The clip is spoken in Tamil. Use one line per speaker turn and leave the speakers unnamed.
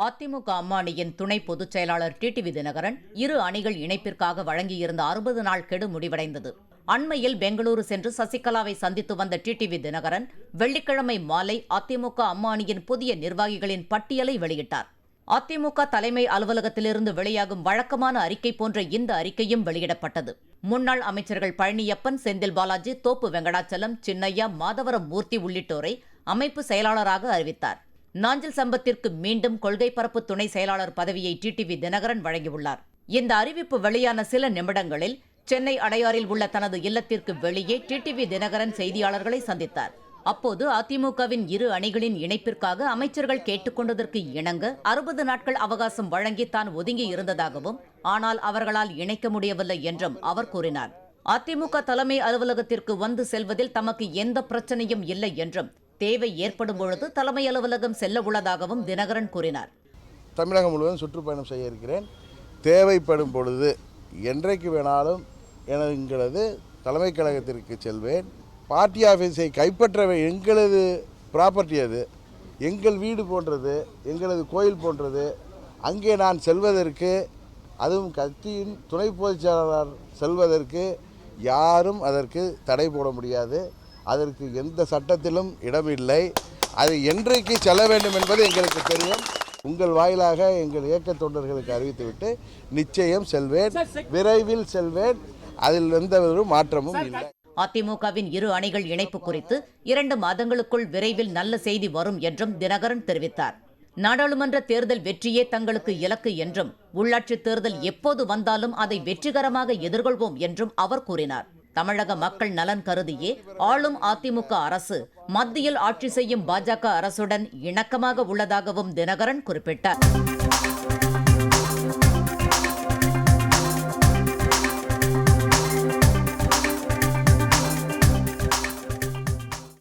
அதிமுக அம்மாணியின் துணை பொதுச் செயலாளர் டிடிவி தினகரன் இரு அணிகள் இணைப்பிற்காக வழங்கியிருந்த 60 நாள் கெடு முடிவடைந்தது. அண்மையில் பெங்களூரு சென்று சசிகலாவை சந்தித்து வந்த டிடிவி தினகரன் வெள்ளிக்கிழமை மாலை அதிமுக அம்மாணியின் புதிய நிர்வாகிகளின் பட்டியலை வெளியிட்டார். அதிமுக தலைமை அலுவலகத்திலிருந்து வெளியாகும் வழக்கமான அறிக்கை போன்ற இந்த அறிக்கையும் வெளியிடப்பட்டது. முன்னாள் அமைச்சர்கள் பழனியப்பன், செந்தில் பாலாஜி, தோப்பு வெங்கடாச்சலம், சின்னையா, மாதவரம் மூர்த்தி உள்ளிட்டோரை அமைப்பு செயலாளராக அறிவித்தார். நாஞ்சில் சம்பத்திற்கு மீண்டும் கொள்கை பரப்பு துணை செயலாளர் பதவியை டிடிவி தினகரன் வழங்கியுள்ளார். இந்த அறிவிப்பு வெளியான சில நிமிடங்களில் சென்னை அடையாறில் உள்ள தனது இல்லத்திற்கு வெளியே டிடிவி தினகரன் செய்தியாளர்களை சந்தித்தார். அப்போது அதிமுகவின் இரு அணிகளின் இணைப்பிற்காக அமைச்சர்கள் கேட்டுக்கொண்டதற்கு இணங்க 60 நாட்கள் அவகாசம் வழங்கி தான் ஒதுங்கி இருந்ததாகவும், ஆனால் அவர்களால் இணைக்க முடியவில்லை என்றும் அவர் கூறினார். அதிமுக தலைமை அலுவலகத்திற்கு வந்து செல்வதில் தமக்கு எந்த பிரச்சனையும் இல்லை என்றும், தேவை ஏற்படும் பொழுது தலைமை அலுவலகம் செல்ல உள்ளதாகவும் தினகரன் கூறினார்.
தமிழகம் முழுவதும் சுற்றுப்பயணம் செய்ய இருக்கிறேன். தேவைப்படும் பொழுது என்றைக்கு வேணாலும் எங்களது தலைமை கழகத்திற்கு செல்வேன். பார்ட்டி ஆஃபீஸை கைப்பற்ற எங்களது ப்ராப்பர்ட்டி, அது எங்கள் வீடு போன்றது, எங்களது கோயில் போன்றது. அங்கே நான் செல்வதற்கு, அதுவும் கட்சியின் துணை பொதுச் செயலாளர் செல்வதற்கு யாரும் அதற்கு தடை போட முடியாது. அதற்கு எந்த சட்டத்திலும் இடமில்லை. அது என்றைக்கு செல்ல வேண்டும் என்பது எங்களுக்கு தெரியும். உங்கள் வாயிலாக எங்கள் இயக்க தொண்டர்களுக்கு அறிவித்துவிட்டு நிச்சயம் செல்வேன், விரைவில் செல்வேன். அதில் எந்த ஒரு மாற்றமும் இல்லை.
அதிமுகவின் இரு அணிகள் இணைப்பு குறித்து 2 மாதங்களுக்குள் விரைவில் நல்ல செய்தி வரும் என்றும் தினகரன் தெரிவித்தார். நாடாளுமன்ற தேர்தல் வெற்றியே தங்களுக்கு இலக்கு என்றும், உள்ளாட்சித் தேர்தல் எப்போது வந்தாலும் அதை வெற்றிகரமாக எதிர்கொள்வோம் என்றும் அவர் கூறினார். தமிழக மக்கள் நலன் கருதியே ஆளும் அதிமுக அரசு மத்தியில் ஆட்சி செய்யும் பாஜக அரசுடன் இணக்கமாக உள்ளதாகவும் தினகரன் குறிப்பிட்டார்.